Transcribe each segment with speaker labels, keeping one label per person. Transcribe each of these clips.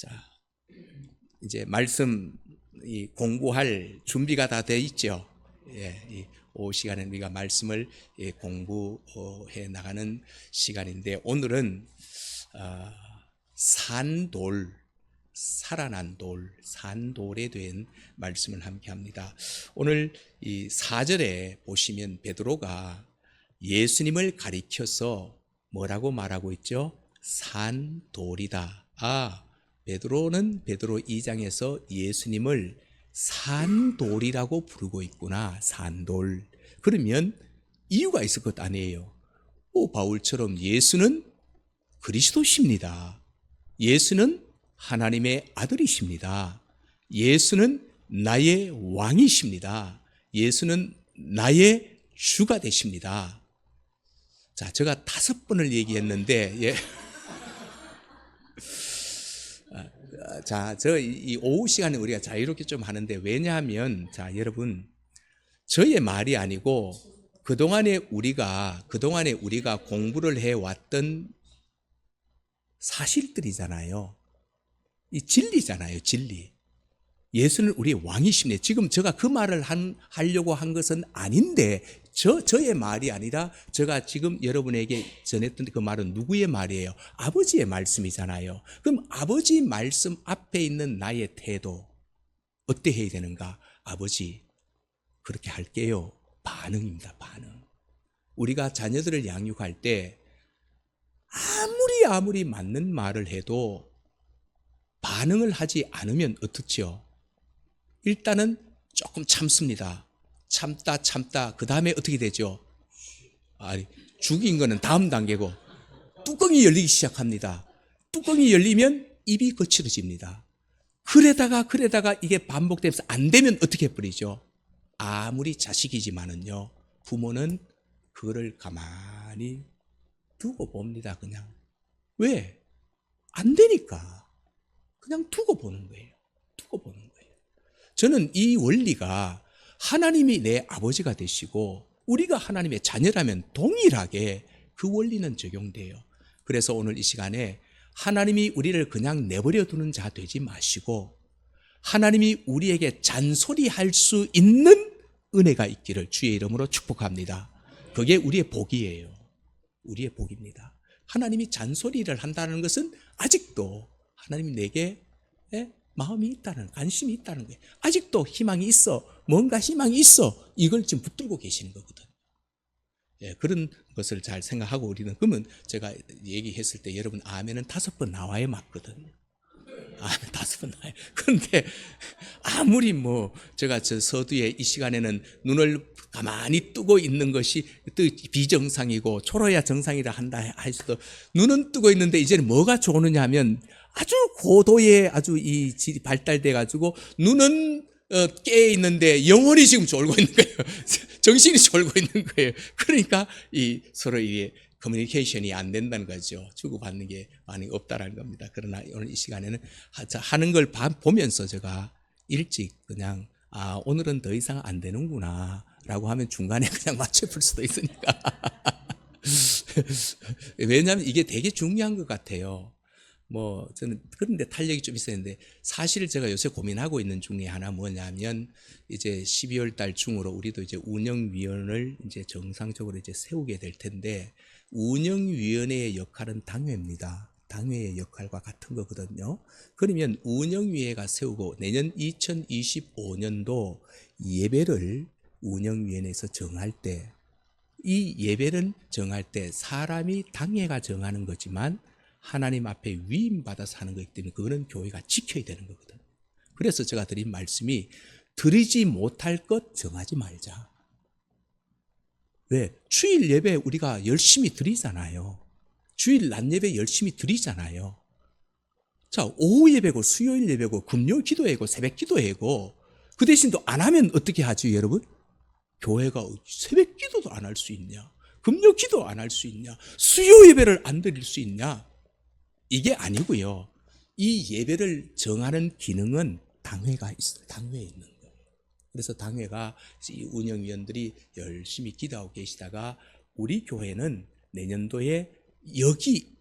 Speaker 1: 자, 이제 말씀 공부할 준비가 다 돼 있죠. 이 오후 시간에 우리가 말씀을 공부해 나가는 시간인데, 오늘은 산돌, 살아난 돌, 산돌에 대한 말씀을 함께 합니다. 오늘 이 4절에 보시면 베드로가 예수님을 가리켜서 뭐라고 말하고 있죠? 산돌이다. 베드로는 베드로 2장에서 예수님을 산돌이라고 부르고 있구나. 산돌. 그러면 이유가 있을 것 아니에요. 바울처럼 예수는 그리스도십니다. 예수는 하나님의 아들이십니다. 예수는 나의 왕이십니다. 예수는 나의 주가 되십니다. 자, 제가 5번을 얘기했는데, 자, 이 오후 시간에 우리가 자유롭게 좀 하는데, 왜냐하면, 자, 여러분, 저의 말이 아니고, 그동안에 우리가 공부를 해왔던 사실들이잖아요. 이 진리잖아요, 진리. 예수는 우리의 왕이십니다. 지금 제가 그 말을 하려고 한 것은 아닌데, 저의 말이 아니라 제가 지금 여러분에게 전했던 그 말은 누구의 말이에요? 아버지의 말씀이잖아요. 그럼 아버지 말씀 앞에 있는 나의 태도, 어때 해야 되는가? 아버지, 그렇게 할게요. 반응입니다, 반응. 우리가 자녀들을 양육할 때 아무리 맞는 말을 해도 반응을 하지 않으면 어떻죠? 일단은 조금 참습니다. 참다 그 다음에 어떻게 되죠? 죽인 거는 다음 단계고, 뚜껑이 열리기 시작합니다. 뚜껑이 열리면 입이 거칠어집니다. 그러다가 이게 반복되면서 안 되면 어떻게 해버리죠? 아무리 자식이지만은요, 부모는 그거를 가만히 두고 봅니다. 그냥. 왜? 안 되니까 그냥 두고 보는 거예요. 저는 이 원리가 하나님이 내 아버지가 되시고 우리가 하나님의 자녀라면 동일하게 그 원리는 적용돼요. 그래서 오늘 이 시간에 하나님이 우리를 그냥 내버려 두는 자 되지 마시고, 하나님이 우리에게 잔소리할 수 있는 은혜가 있기를 주의 이름으로 축복합니다. 그게 우리의 복이에요. 우리의 복입니다. 하나님이 잔소리를 한다는 것은 아직도 하나님이 내게 마음이 있다는, 관심이 있다는 거예요. 아직도 희망이 있어, 뭔가 희망이 있어, 이걸 지금 붙들고 계시는 거거든. 그런 것을 잘 생각하고 우리는, 그러면 제가 얘기했을 때 여러분 아멘은 5번 나와야 맞거든. 아멘 5번 나와요. 그런데 아무리 제가 저 서두에 이 시간에는 눈을 가만히 뜨고 있는 것이 또 비정상이고 초로야 정상이라 한다 해서도 눈은 뜨고 있는데, 이제는 뭐가 좋으느냐 하면 아주 고도의 아주 이 질이 발달돼 가지고 눈은 깨 있는데 영혼이 지금 졸고 있는 거예요. 정신이 졸고 있는 거예요. 그러니까 서로 이게 커뮤니케이션이 안 된다는 거죠. 주고받는 게 많이 없다라는 겁니다. 그러나 오늘 이 시간에는 하는 걸 보면서 제가 일찍 그냥 오늘은 더 이상 안 되는구나 라고 하면 중간에 그냥 맞춰볼 수도 있으니까. 왜냐하면 이게 되게 중요한 것 같아요. 저는 그런데 탄력이 좀 있었는데, 사실 제가 요새 고민하고 있는 중에 하나 뭐냐면, 이제 12월 달 중으로 우리도 이제 운영위원을 이제 정상적으로 이제 세우게 될 텐데, 운영위원회의 역할은 당회입니다. 당회의 역할과 같은 거거든요. 그러면 운영위회가 세우고 내년 2025년도 예배를 운영위원회에서 정할 때, 이 예배를 정할 때 사람이 당회가 정하는 거지만 하나님 앞에 위임받아서 하는 거기 때문에 그거는 교회가 지켜야 되는 거거든. 그래서 제가 드린 말씀이, 드리지 못할 것 정하지 말자. 왜? 주일 예배 우리가 열심히 드리잖아요. 주일 낮 예배 열심히 드리잖아요. 자, 오후 예배고 수요일 예배고 금요 기도회고 새벽 기도회고, 그 대신 또 안 하면 어떻게 하죠, 여러분? 교회가 새벽 기도도 안 할 수 있냐? 금요 기도 안 할 수 있냐? 수요 예배를 안 드릴 수 있냐? 이게 아니고요. 이 예배를 정하는 기능은 당회가 있어요. 당회에 있는 거예요. 그래서 당회가 이 운영위원들이 열심히 기도하고 계시다가, 우리 교회는 내년도에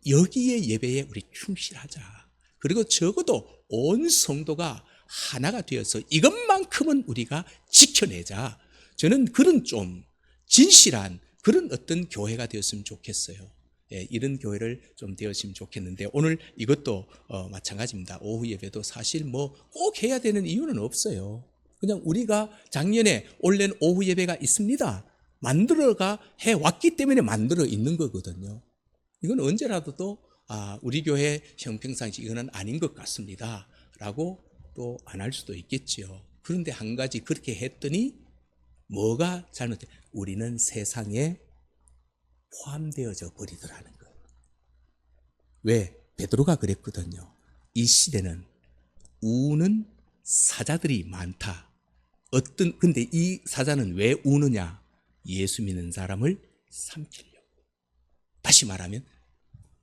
Speaker 1: 여기에 예배에 우리 충실하자. 그리고 적어도 온 성도가 하나가 되어서 이것만큼은 우리가 지켜내자. 저는 그런 좀 진실한 그런 어떤 교회가 되었으면 좋겠어요. 예, 이런 교회를 좀 되었으면 좋겠는데 오늘 이것도 마찬가지입니다. 오후 예배도 사실 뭐 꼭 해야 되는 이유는 없어요. 그냥 우리가 작년에 올해는 오후 예배가 있습니다. 만들어가 해왔기 때문에 만들어 있는 거거든요. 이건 언제라도 또 우리 교회 형평상식 이거는 아닌 것 같습니다 라고 또 안 할 수도 있겠죠. 그런데 한 가지 그렇게 했더니 뭐가 잘못돼? 우리는 세상에 포함되어져 버리더라는 거예요. 왜? 베드로가 그랬거든요. 이 시대는 우는 사자들이 많다. 근데 이 사자는 왜 우느냐? 예수 믿는 사람을 삼키려고. 다시 말하면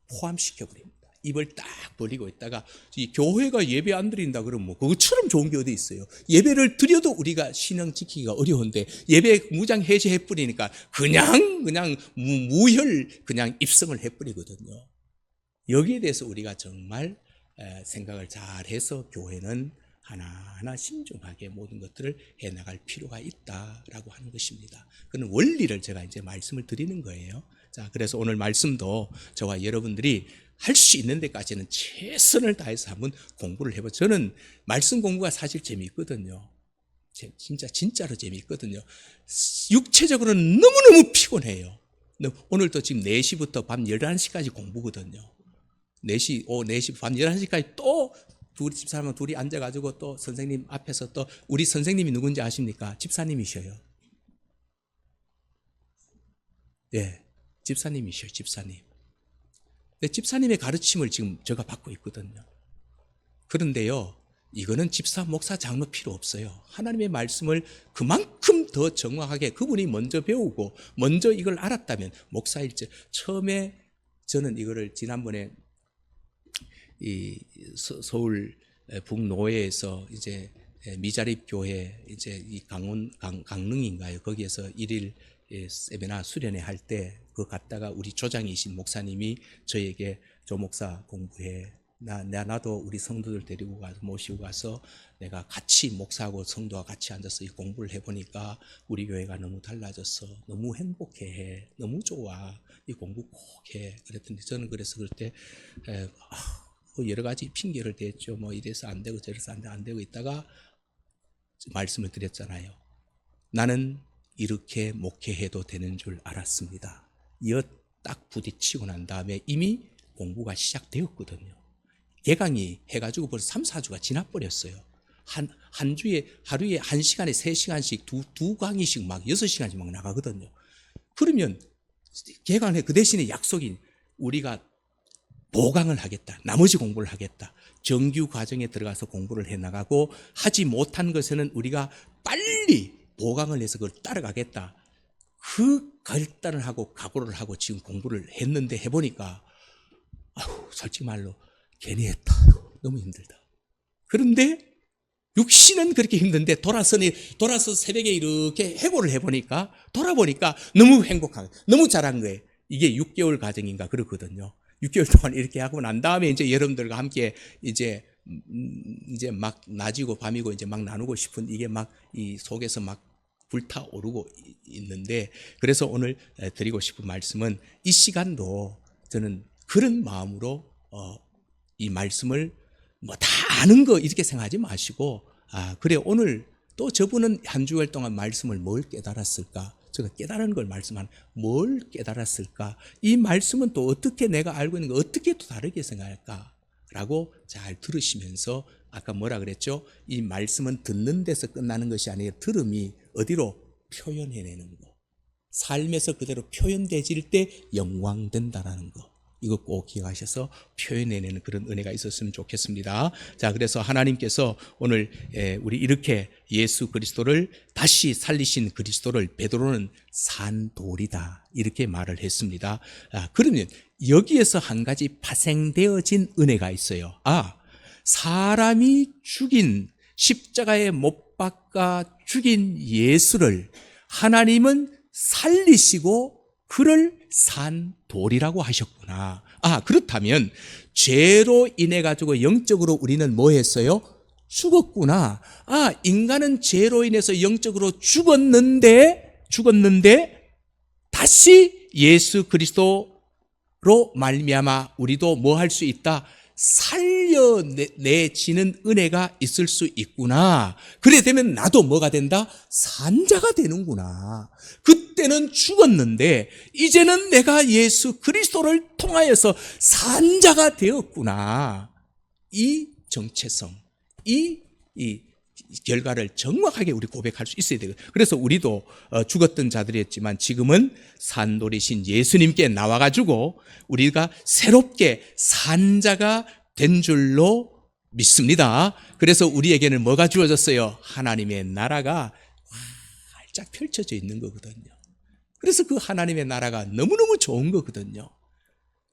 Speaker 1: 포함시켜버립니다. 입을 딱 벌리고 있다가 이 교회가 예배 안 드린다 그러면 뭐 그것처럼 좋은 게 어디 있어요. 예배를 드려도 우리가 신앙 지키기가 어려운데 예배 무장 해제해버리니까 그냥 무혈 그냥 입성을 해버리거든요. 여기에 대해서 우리가 정말 생각을 잘해서 교회는 하나하나 신중하게 모든 것들을 해나갈 필요가 있다라고 하는 것입니다. 그런 원리를 제가 이제 말씀을 드리는 거예요. 자, 그래서 오늘 말씀도 저와 여러분들이 할 수 있는 데까지는 최선을 다해서 한번 공부를 해보죠. 저는 말씀 공부가 사실 재미있거든요. 진짜로 재미있거든요. 육체적으로는 너무너무 피곤해요. 오늘도 지금 4시부터 밤 11시까지 공부거든요. 4시, 밤 11시까지 또 집사람 둘이 앉아가지고 또 선생님 앞에서 또 우리 선생님이 누군지 아십니까? 집사님이셔요. 예, 집사님이셔요, 집사님. 집사님의 가르침을 지금 제가 받고 있거든요. 그런데요, 이거는 집사, 목사, 장로 필요 없어요. 하나님의 말씀을 그만큼 더 정확하게 그분이 먼저 배우고 먼저 이걸 알았다면 목사일지. 처음에 저는 이거를 지난번에 이 서울 북노회에서 이제 미자립 교회 이제 이 강릉인가요? 거기에서 1일 세미나 수련회 할 때 그 갔다가 우리 조장이신 목사님이 저에게 조 목사 공부해. 나도 우리 성도들 데리고 가서 모시고 가서 내가 같이 목사하고 성도와 같이 앉아서 이 공부를 해보니까 우리 교회가 너무 달라졌어. 너무 행복해. 너무 좋아. 이 공부 꼭 해. 그랬더니 저는 그래서 그럴 때 여러 가지 핑계를 댔죠. 뭐 이래서 안 되고 저래서 안 되고 있다가 말씀을 드렸잖아요. 나는 이렇게 목회해도 되는 줄 알았습니다. 딱 부딪히고 난 다음에 이미 공부가 시작되었거든요. 개강이 해가지고 벌써 3, 4주가 지나버렸어요. 한 주에 하루에 1시간에 3시간씩 두 강의씩 막 6시간씩 막 나가거든요. 그러면 개강해 그 대신에 약속인 우리가 보강을 하겠다. 나머지 공부를 하겠다. 정규 과정에 들어가서 공부를 해나가고 하지 못한 것에는 우리가 빨리 보강을 해서 그걸 따라가겠다. 그 결단을 하고 각오를 하고 지금 공부를 했는데 해보니까 솔직히 말로 괜히 했다. 너무 힘들다. 그런데 육신은 그렇게 힘든데 돌아서 새벽에 이렇게 해고를 해보니까 돌아보니까 너무 행복하고 너무 잘한 거예요. 이게 6개월 과정인가 그렇거든요. 6개월 동안 이렇게 하고 난 다음에 이제 여러분들과 함께 이제 막 낮이고 밤이고 이제 막 나누고 싶은 이게 막 이 속에서 막 불타오르고 있는데 그래서 오늘 드리고 싶은 말씀은 이 시간도 저는 그런 마음으로 이 말씀을 뭐 다 아는 거 이렇게 생각하지 마시고 그래 오늘 또 저분은 한 주일 동안 말씀을 뭘 깨달았을까? 제가 깨달은 걸 말씀하는 뭘 깨달았을까? 이 말씀은 또 어떻게 내가 알고 있는 거 어떻게 또 다르게 생각할까? 라고 잘 들으시면서 아까 뭐라 그랬죠? 이 말씀은 듣는 데서 끝나는 것이 아니라 들음이 어디로 표현해내는 거. 삶에서 그대로 표현되질 때 영광된다라는 거. 이거 꼭 기억하셔서 표현해내는 그런 은혜가 있었으면 좋겠습니다. 자, 그래서 하나님께서 오늘 우리 이렇게 예수 그리스도를 다시 살리신 그리스도를 베드로는 산돌이다 이렇게 말을 했습니다. 그러면 여기에서 한 가지 파생되어진 은혜가 있어요. 사람이 죽인 십자가에 못 박아 죽인 예수를 하나님은 살리시고 그를 산돌이라고 하셨구나. 그렇다면 죄로 인해 가지고 영적으로 우리는 뭐 했어요? 죽었구나. 인간은 죄로 인해서 영적으로 죽었는데 다시 예수 그리스도로 말미암아 우리도 뭐 할 수 있다? 살려내지는 은혜가 있을 수 있구나. 그래 되면 나도 뭐가 된다? 산자가 되는구나. 그때는 죽었는데 이제는 내가 예수 그리스도를 통하여서 산자가 되었구나. 이 정체성, 이 결과를 정확하게 우리 고백할 수 있어야 되거든요. 그래서 우리도 죽었던 자들이었지만 지금은 산돌이신 예수님께 나와가지고 우리가 새롭게 산자가 된 줄로 믿습니다. 그래서 우리에게는 뭐가 주어졌어요? 하나님의 나라가 활짝 펼쳐져 있는 거거든요. 그래서 그 하나님의 나라가 너무너무 좋은 거거든요.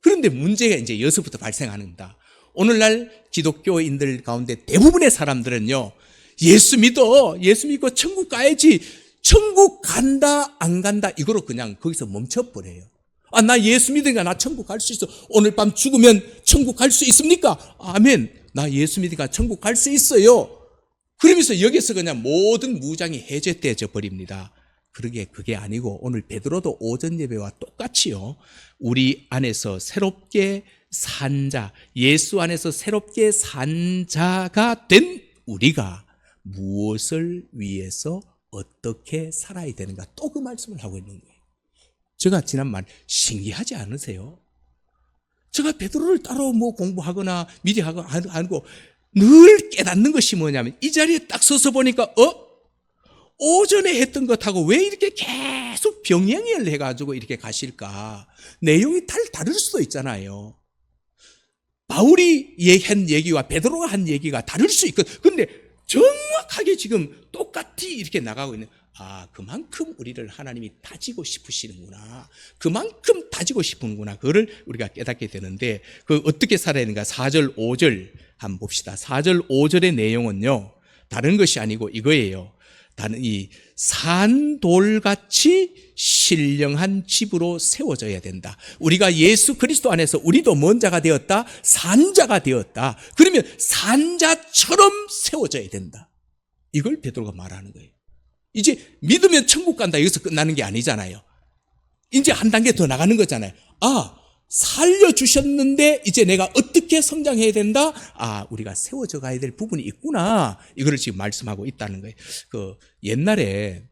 Speaker 1: 그런데 문제가 이제 여기서부터 발생합니다. 오늘날 기독교인들 가운데 대부분의 사람들은요, 예수 믿고 천국 가야지, 천국 간다 안 간다 이거로 그냥 거기서 멈춰버려요. 나 예수 믿으니까 나 천국 갈 수 있어. 오늘 밤 죽으면 천국 갈 수 있습니까? 아멘. 나 예수 믿으니까 천국 갈 수 있어요. 그러면서 여기서 그냥 모든 무장이 해제되어 버립니다. 그게 아니고 오늘 베드로도 오전 예배와 똑같이요, 우리 안에서 새롭게 산자, 예수 안에서 새롭게 산자가 된 우리가 무엇을 위해서 어떻게 살아야 되는가, 또 그 말씀을 하고 있는 거예요. 제가 지난말 신기하지 않으세요? 제가 베드로를 따로 공부하거나 미디어하거나 하고 늘 깨닫는 것이 뭐냐면, 이 자리에 딱 서서 보니까 오전에 했던 것하고 왜 이렇게 계속 병행을 해가지고 이렇게 가실까? 내용이 다를 수도 있잖아요. 바울이 한 얘기와 베드로가 한 얘기가 다를 수 있거든. 근데 정확하게 지금 똑같이 이렇게 나가고 있는, 그만큼 우리를 하나님이 다지고 싶으시는구나. 그만큼 다지고 싶은구나. 그거를 우리가 깨닫게 되는데, 어떻게 살아야 되는가? 4절, 5절 한번 봅시다. 4절, 5절의 내용은요, 다른 것이 아니고 이거예요. 이 산돌같이 신령한 집으로 세워져야 된다. 우리가 예수 그리스도 안에서 우리도 뭔 자가 되었다? 산자가 되었다. 그러면 산자처럼 세워져야 된다. 이걸 베드로가 말하는 거예요. 이제 믿으면 천국 간다, 여기서 끝나는 게 아니잖아요. 이제 한 단계 더 나가는 거잖아요. 살려주셨는데 이제 내가 어떻게 성장해야 된다? 우리가 세워져 가야 될 부분이 있구나. 이거를 지금 말씀하고 있다는 거예요. 옛날에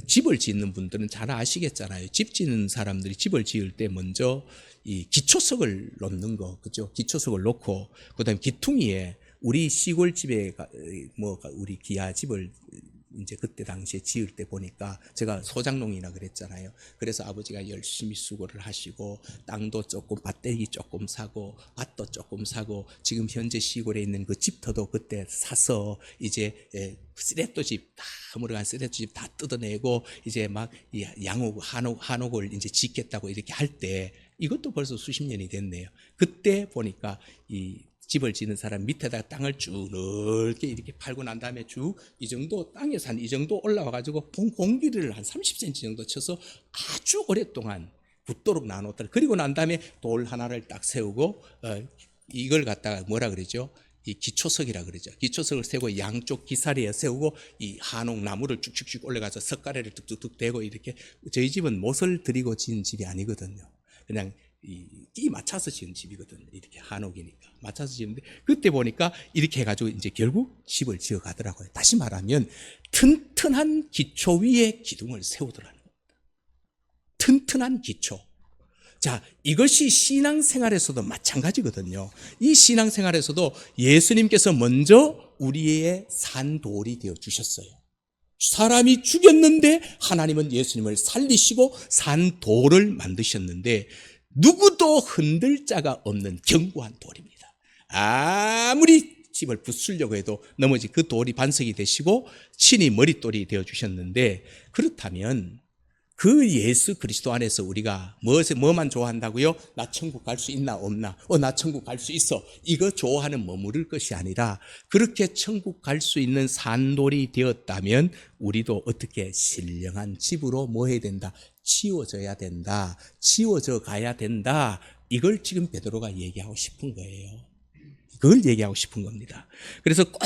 Speaker 1: 집을 짓는 분들은 잘 아시겠잖아요. 집 짓는 사람들이 집을 지을 때 먼저 이 기초석을 놓는 거, 그죠? 기초석을 놓고, 그 다음에 기퉁이에, 우리 시골집에, 우리 기아 집을 이제 그때 당시에 지을 때 보니까, 제가 소장농이라 그랬잖아요. 그래서 아버지가 열심히 수고를 하시고 땅도 조금, 밭대기 조금 사고 밭도 조금 사고, 지금 현재 시골에 있는 그 집터도 그때 사서 이제 쓰레토집 다 허물어간 쓰레토집 다 뜯어내고 이제 막 양옥 한옥을 이제 짓겠다고 이렇게 할 때, 이것도 벌써 수십 년이 됐네요. 그때 보니까 이 집을 짓는 사람 밑에다가 땅을 쭉 넓게 이렇게 팔고 난 다음에 쭉 이 정도 땅에서 한 이 정도 올라와가지고 공기를 한 30cm 정도 쳐서 아주 오랫동안 붙도록 놔놓더라. 그리고 난 다음에 돌 하나를 딱 세우고 이걸 갖다가 뭐라 그러죠? 이 기초석이라 그러죠. 기초석을 세우고 양쪽 기사리에 세우고 이 한옥 나무를 쭉쭉쭉 올라가서 석가래를 뚝뚝뚝 대고 이렇게. 저희 집은 못을 들이고 지은 집이 아니거든요. 그냥 끼 맞춰서 지은 집이거든요. 이렇게 한옥이니까 맞춰서 지었는데, 그때 보니까 이렇게 해가지고 이제 결국 집을 지어 가더라고요. 다시 말하면 튼튼한 기초 위에 기둥을 세우더라는 겁니다. 튼튼한 기초. 자, 이것이 신앙생활에서도 마찬가지거든요. 이 신앙생활에서도 예수님께서 먼저 우리의 산돌이 되어 주셨어요. 사람이 죽였는데 하나님은 예수님을 살리시고 산돌을 만드셨는데, 누구도 흔들 자가 없는 견고한 돌입니다. 아무리 집을 부수려고 해도 넘어지, 그 돌이 반석이 되시고 친히 머릿돌이 되어 주셨는데, 그렇다면 그 예수 그리스도 안에서 우리가 뭐만 좋아한다고요? 나 천국 갈 수 있나 없나? 나 천국 갈 수 있어. 이거 좋아하는 머무를 것이 아니라 그렇게 천국 갈 수 있는 산돌이 되었다면 우리도 어떻게 신령한 집으로 뭐 해야 된다? 치워져야 된다. 치워져 가야 된다. 이걸 지금 베드로가 얘기하고 싶은 거예요. 그걸 얘기하고 싶은 겁니다. 그래서 꼭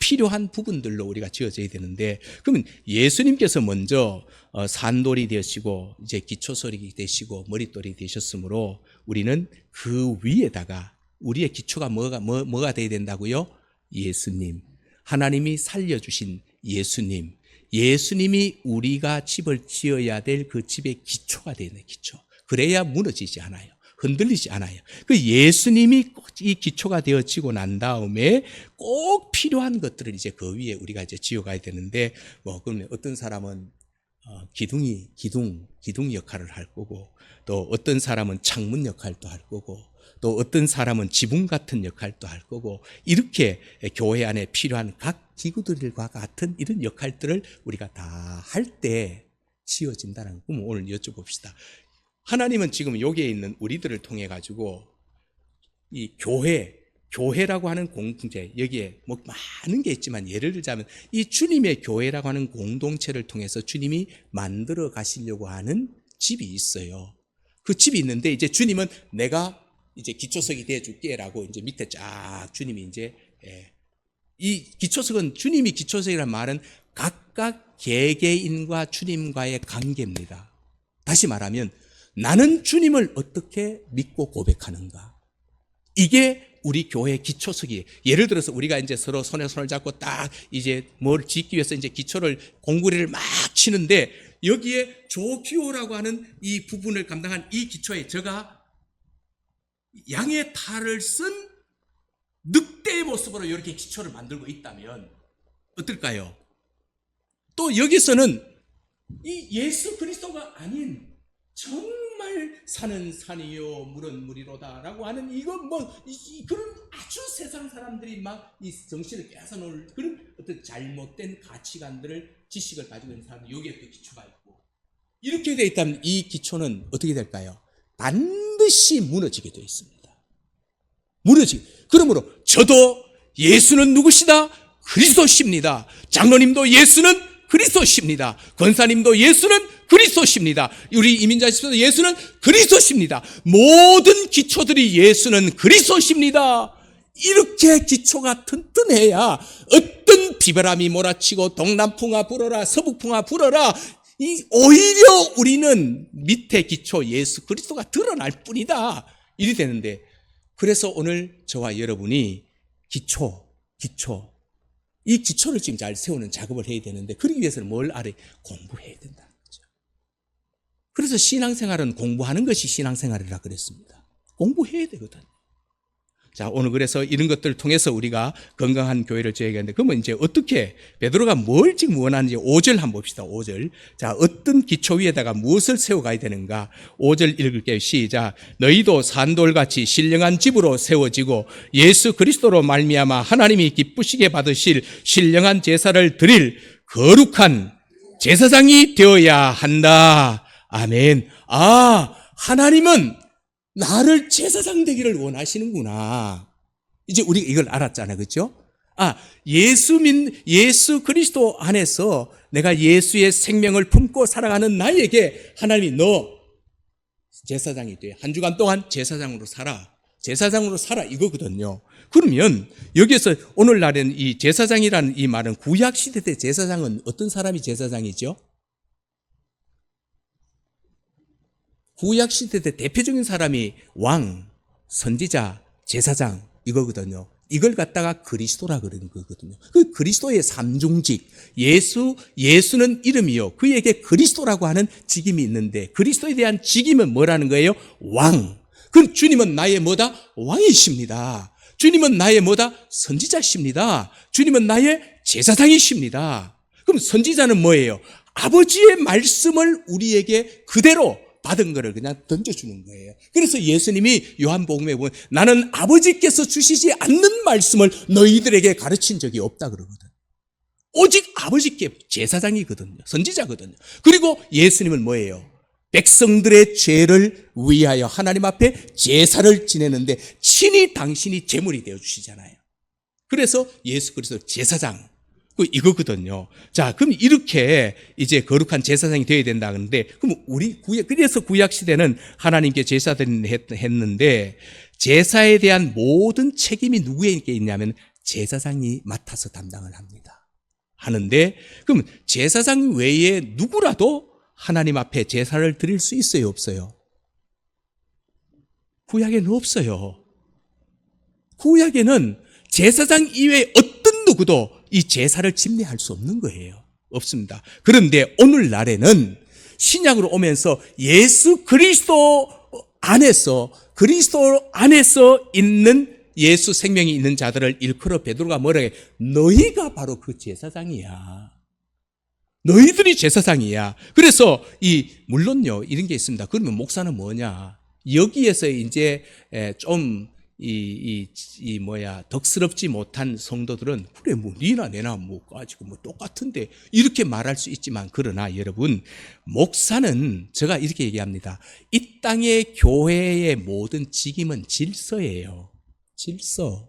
Speaker 1: 필요한 부분들로 우리가 지어져야 되는데, 그러면 예수님께서 먼저 산돌이 되시고 이제 기초설이 되시고 머릿돌이 되셨으므로 우리는 그 위에다가 우리의 기초가 뭐가 돼야 된다고요? 예수님, 하나님이 살려주신 예수님, 예수님이 우리가 집을 지어야 될 그 집의 기초가 되는 기초. 그래야 무너지지 않아요. 흔들리지 않아요. 그 예수님이 이 기초가 되어지고 난 다음에 꼭 필요한 것들을 이제 그 위에 우리가 이제 지어가야 되는데, 그러면 어떤 사람은 기둥 역할을 할 거고, 또 어떤 사람은 창문 역할도 할 거고, 또 어떤 사람은 지붕 같은 역할도 할 거고, 이렇게 교회 안에 필요한 각 기구들과 같은 이런 역할들을 우리가 다 할 때 지어진다는 거. 그럼 오늘 여쭤봅시다. 하나님은 지금 여기에 있는 우리들을 통해 가지고 이 교회라고 하는 공동체, 여기에 뭐 많은 게 있지만 예를 들자면 이 주님의 교회라고 하는 공동체를 통해서 주님이 만들어 가시려고 하는 집이 있어요. 그 집이 있는데 이제 주님은 내가 이제 기초석이 되어 줄게라고 이제 밑에 쫙 주님이 이제 이 기초석은, 주님이 기초석이라는 말은 각각 개개인과 주님과의 관계입니다. 다시 말하면 나는 주님을 어떻게 믿고 고백하는가? 이게 우리 교회의 기초석이에요. 예를 들어서 우리가 이제 서로 손에 손을 잡고 딱 이제 뭘 짓기 위해서 이제 기초를 공구리를 막 치는데, 여기에 조기호라고 하는 이 부분을 감당한 이 기초에 제가 양의 탈을 쓴 늑대의 모습으로 이렇게 기초를 만들고 있다면 어떨까요? 또 여기서는 이 예수 그리스도가 아닌 정말 산은 산이요 물은 물이로다라고 하는 이건 그런 아주 세상 사람들이 막 이 정신을 깨서 놓을 그런 어떤 잘못된 가치관들을, 지식을 가지고 있는 사람들, 여기에 또 기초가 있고, 이렇게 되어 있다면 이 기초는 어떻게 될까요? 반드시 무너지게 되어 있습니다. 그러므로 저도 예수는 누구시다? 그리스도십니다. 장로님도 예수는 그리스도십니다. 권사님도 예수는 그리스도십니다. 우리 이민자십도 예수는 그리스도십니다. 모든 기초들이 예수는 그리스도십니다. 이렇게 기초가 튼튼해야 어떤 비바람이 몰아치고 동남풍아 불어라 서북풍아 불어라, 오히려 우리는 밑에 기초 예수 그리스도가 드러날 뿐이다, 이리 되는데, 그래서 오늘 저와 여러분이 이 기초를 지금 잘 세우는 작업을 해야 되는데, 그러기 위해서는 뭘 알아야? 공부해야 된다는 거죠. 그래서 신앙생활은 공부하는 것이 신앙생활이라 그랬습니다. 공부해야 되거든. 자, 오늘 그래서 이런 것들을 통해서 우리가 건강한 교회를 지어야겠는데, 그러면 이제 어떻게, 베드로가 뭘 지금 원하는지 5절 한번 봅시다. 5절. 자, 어떤 기초 위에다가 무엇을 세워가야 되는가? 5절 읽을게요. 시작. 너희도 산돌같이 신령한 집으로 세워지고 예수 그리스도로 말미암아 하나님이 기쁘시게 받으실 신령한 제사를 드릴 거룩한 제사장이 되어야 한다. 아멘. 하나님은 나를 제사장 되기를 원하시는구나. 이제 우리가 이걸 알았잖아요. 그렇죠? 예수 그리스도 안에서 내가 예수의 생명을 품고 살아가는 나에게 하나님이 너 제사장이 돼. 한 주간 동안 제사장으로 살아. 이거거든요. 그러면 여기에서 오늘날은 이 제사장이라는 이 말은, 구약시대 때 제사장은 어떤 사람이 제사장이죠? 구약시대 때 대표적인 사람이 왕, 선지자, 제사장 이거거든요. 이걸 갖다가 그리스도라 그러는 거거든요. 그 그리스도의 삼중직, 예수는 이름이요, 그에게 그리스도라고 하는 직임이 있는데, 그리스도에 대한 직임은 뭐라는 거예요? 왕. 그럼 주님은 나의 뭐다? 왕이십니다. 주님은 나의 뭐다? 선지자십니다. 주님은 나의 제사장이십니다. 그럼 선지자는 뭐예요? 아버지의 말씀을 우리에게 그대로 받은 거를 그냥 던져주는 거예요. 그래서 예수님이 요한복음에 보면 나는 아버지께서 주시지 않는 말씀을 너희들에게 가르친 적이 없다 그러거든. 오직 아버지께 제사장이거든요. 선지자거든요. 그리고 예수님은 뭐예요? 백성들의 죄를 위하여 하나님 앞에 제사를 지내는데 친히 당신이 제물이 되어 주시잖아요. 그래서 예수 그리스도 제사장 이거거든요. 자, 그럼 이렇게 이제 거룩한 제사장이 되어야 된다 그러는데, 그럼 그래서 구약 시대는 하나님께 제사드리는 했는데, 제사에 대한 모든 책임이 누구에게 있냐면 제사장이 맡아서 담당을 합니다. 하는데, 그럼 제사장 외에 누구라도 하나님 앞에 제사를 드릴 수 있어요, 없어요? 구약에는 없어요. 구약에는 제사장 이외에 어떤 누구도 이 제사를 집례할 수 없는 거예요. 없습니다. 그런데 오늘날에는 신약으로 오면서 예수 그리스도 안에서 있는 예수 생명이 있는 자들을 일컬어 베드로가 뭐라 해? 너희가 바로 그 제사장이야. 너희들이 제사장이야. 그래서 물론요, 이런 게 있습니다. 그러면 목사는 뭐냐? 여기에서 이제 좀 덕스럽지 못한 성도들은, 그래, 니나 내나 가지고 똑같은데, 이렇게 말할 수 있지만, 그러나 여러분, 목사는 제가 이렇게 얘기합니다. 이 땅의 교회의 모든 직임은 질서예요. 질서.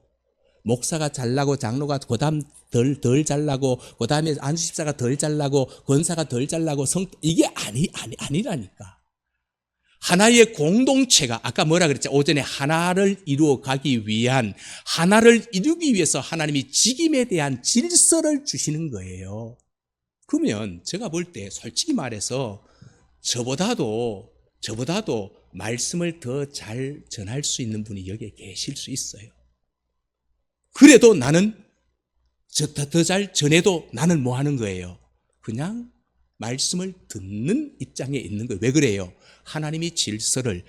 Speaker 1: 목사가 잘나고, 장로가 그다음 덜 잘나고, 그 다음에 안수집사가 덜 잘나고, 권사가 덜 잘나고, 이게 아니라니까. 하나의 공동체가, 아까 뭐라 그랬죠? 오전에 하나를 이루어 가기 위한, 하나를 이루기 위해서 하나님이 직임에 대한 질서를 주시는 거예요. 그러면 제가 볼 때 솔직히 말해서 저보다도 말씀을 더 잘 전할 수 있는 분이 여기에 계실 수 있어요. 그래도 나는 더 잘 전해도 나는 뭐 하는 거예요? 그냥 말씀을 듣는 입장에 있는 거예요. 왜 그래요? 하나님이 질서를,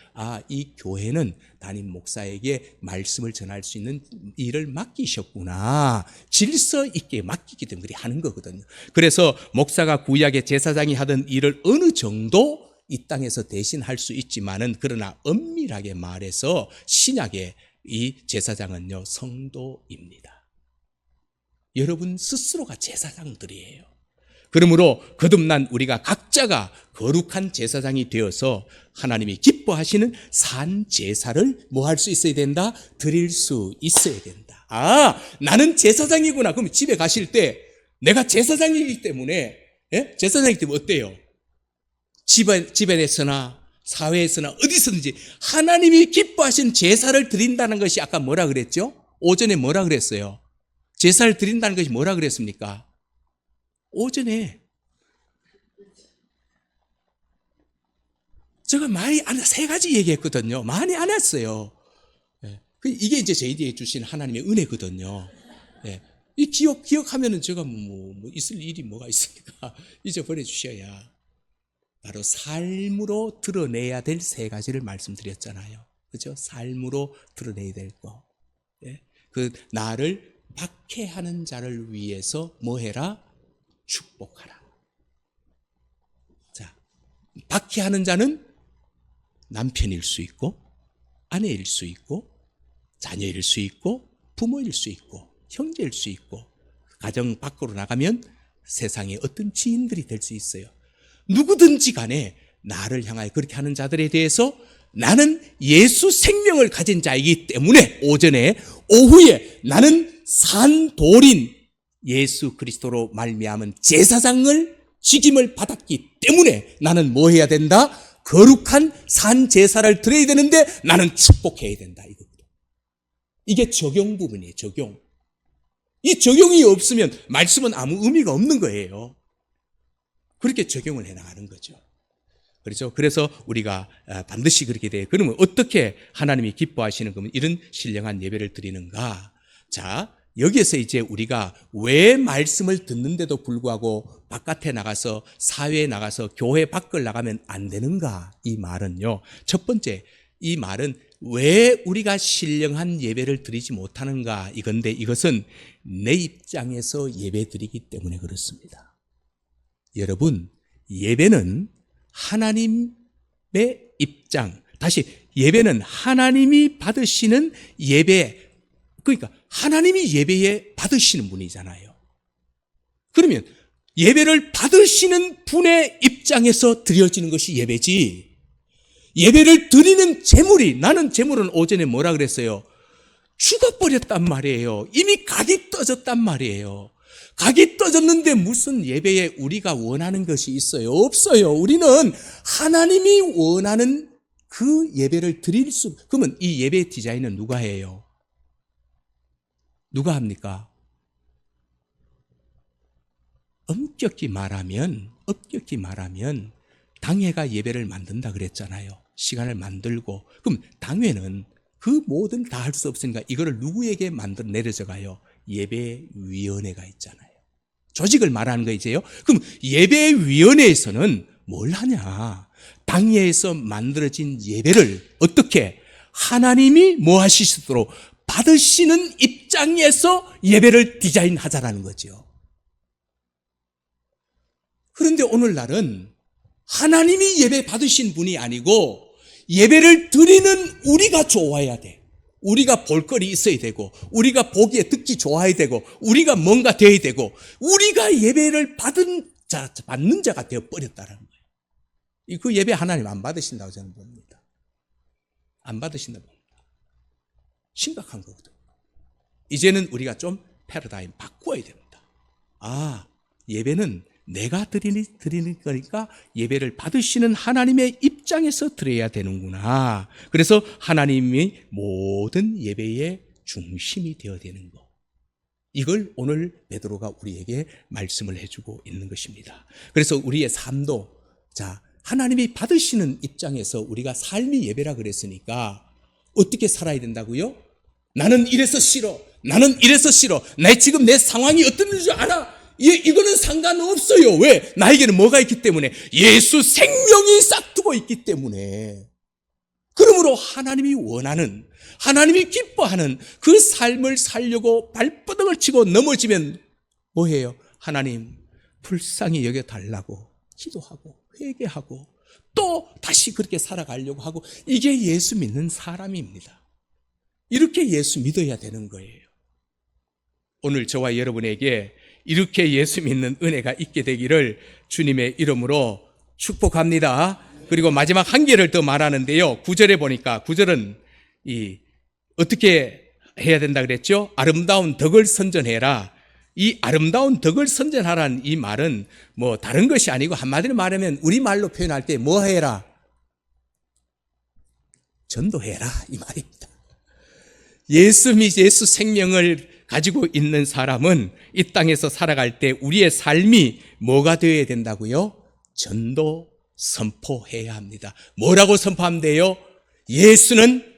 Speaker 1: 이 교회는 담임 목사에게 말씀을 전할 수 있는 일을 맡기셨구나. 질서 있게 맡기기 때문에 하는 거거든요. 그래서 목사가 구약의 제사장이 하던 일을 어느 정도 이 땅에서 대신할 수 있지만은, 그러나 엄밀하게 말해서 신약의 이 제사장은요, 성도입니다. 여러분 스스로가 제사장들이에요. 그러므로 거듭난 우리가 각자가 거룩한 제사장이 되어서 하나님이 기뻐하시는 산 제사를 뭐 할 수 있어야 된다? 드릴 수 있어야 된다. 나는 제사장이구나. 그럼 집에 가실 때 내가 제사장이기 때문에, 제사장이기 때문에 어때요? 집안에서나 사회에서나 어디서든지 하나님이 기뻐하신 제사를 드린다는 것이, 아까 뭐라 그랬죠? 오전에 뭐라 그랬어요? 제사를 드린다는 것이 뭐라 그랬습니까? 오전에 제가 많이 세 가지 얘기했거든요. 많이 안 했어요. 이게 이제 저희들에게 주신 하나님의 은혜거든요. 이 기억하면은 제가 있을 일이 뭐가 있습니까? 잊어버려 주셔야. 바로 삶으로 드러내야 될 세 가지를 말씀드렸잖아요. 그죠? 삶으로 드러내야 될 거. 그 나를 박해하는 자를 위해서 뭐 해라? 축복하라. 자, 박해하는 자는 남편일 수 있고, 아내일 수 있고, 자녀일 수 있고, 부모일 수 있고, 형제일 수 있고, 가정 밖으로 나가면 세상의 어떤 지인들이 될 수 있어요. 누구든지 간에 나를 향하여 그렇게 하는 자들에 대해서 나는 예수 생명을 가진 자이기 때문에 오후에 나는 산돌인 예수 그리스도로 말미암은 제사장을 직임을 받았기 때문에 나는 뭐 해야 된다? 거룩한 산 제사를 드려야 되는데 나는 축복해야 된다. 이게 적용 부분이에요. 적용. 이 적용이 없으면 말씀은 아무 의미가 없는 거예요. 그렇게 적용을 해나가는 거죠. 그렇죠? 그래서 우리가 반드시 그렇게 돼요. 그러면 어떻게 하나님이 기뻐하시는 거면 이런 신령한 예배를 드리는가? 자, 여기에서 이제 우리가 왜 말씀을 듣는데도 불구하고 바깥에 나가서, 사회에 나가서, 교회 밖을 나가면 안 되는가? 이 말은요, 첫 번째, 이 말은 왜 우리가 신령한 예배를 드리지 못하는가? 이건데, 이것은 내 입장에서 예배 드리기 때문에 그렇습니다. 여러분, 예배는 하나님의 입장, 다시 예배는 하나님이 받으시는 예배, 그러니까 하나님이 예배에 받으시는 분이잖아요. 그러면 예배를 받으시는 분의 입장에서 드려지는 것이 예배지, 예배를 드리는 제물이, 나는 제물은 오전에 뭐라 그랬어요? 죽어버렸단 말이에요. 이미 각이 떠졌단 말이에요. 각이 떠졌는데 무슨 예배에 우리가 원하는 것이 있어요? 없어요. 우리는 하나님이 원하는 그 예배를 드릴 수, 그러면 이 예배 디자인은 누가 해요? 누가 합니까? 엄격히 말하면 당회가 예배를 만든다 그랬잖아요. 시간을 만들고. 그럼 당회는 그 모든 다 할 수 없으니까 이거를 누구에게 내려져 가요? 예배위원회가 있잖아요. 조직을 말하는 거이제요. 그럼 예배위원회에서는 뭘 하냐? 당회에서 만들어진 예배를 어떻게 하나님이 뭐 하시도록 받으시는 입장에서 예배를 디자인하자라는 거죠. 그런데 오늘날은 하나님이 예배 받으신 분이 아니고 예배를 드리는 우리가 좋아야 돼. 우리가 볼거리 있어야 되고, 우리가 보기에 듣기 좋아야 되고, 우리가 뭔가 되어야 되고, 우리가 예배를 받는 자가 되어버렸다는 거예요. 그 예배 하나님 안 받으신다고 저는 봅니다. 안 받으신다고 봅니다. 심각한 거거든요. 이제는 우리가 좀 패러다임 바꿔야 됩니다. 예배는 내가 드리는 거니까 예배를 받으시는 하나님의 입장에서 드려야 되는구나. 그래서 하나님이 모든 예배의 중심이 되어야 되는 것. 이걸 오늘 베드로가 우리에게 말씀을 해주고 있는 것입니다. 그래서 우리의 삶도, 하나님이 받으시는 입장에서 우리가 삶이 예배라 그랬으니까 어떻게 살아야 된다고요? 나는 이래서 싫어. 지금 내 상황이 어떤 줄 알아? 이거는 상관없어요. 왜? 나에게는 뭐가 있기 때문에? 예수 생명이 싹두고 있기 때문에. 그러므로 하나님이 원하는, 하나님이 기뻐하는 그 삶을 살려고 발버둥을 치고 넘어지면 뭐해요? 하나님 불쌍히 여겨달라고 기도하고 회개하고 또 다시 그렇게 살아가려고 하고, 이게 예수 믿는 사람입니다. 이렇게 예수 믿어야 되는 거예요. 오늘 저와 여러분에게 이렇게 예수 믿는 은혜가 있게 되기를 주님의 이름으로 축복합니다. 그리고 마지막 한 개를 더 말하는데요. 9절에 보니까, 9절은 어떻게 해야 된다 그랬죠? 아름다운 덕을 선전해라. 이 아름다운 덕을 선전하라는 이 말은 뭐 다른 것이 아니고, 한마디로 말하면 우리말로 표현할 때 뭐 해라? 전도해라, 이 말입니다. 예수 생명을 가지고 있는 사람은 이 땅에서 살아갈 때 우리의 삶이 뭐가 되어야 된다고요? 전도 선포해야 합니다. 뭐라고 선포하면 돼요? 예수는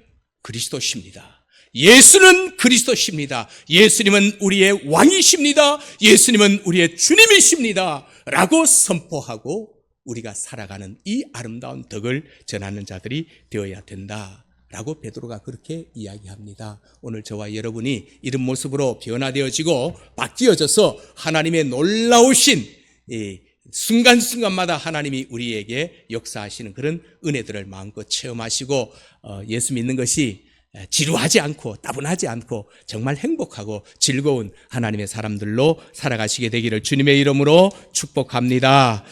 Speaker 1: 그리스도십니다. 예수는 그리스도십니다. 예수님은 우리의 왕이십니다. 예수님은 우리의 주님이십니다. 라고 선포하고 우리가 살아가는 이 아름다운 덕을 전하는 자들이 되어야 된다 라고 베드로가 그렇게 이야기합니다. 오늘 저와 여러분이 이런 모습으로 변화되어지고 바뀌어져서 하나님의 놀라우신 순간순간마다 하나님이 우리에게 역사하시는 그런 은혜들을 마음껏 체험하시고, 예수 믿는 것이 지루하지 않고 따분하지 않고 정말 행복하고 즐거운 하나님의 사람들로 살아가시게 되기를 주님의 이름으로 축복합니다.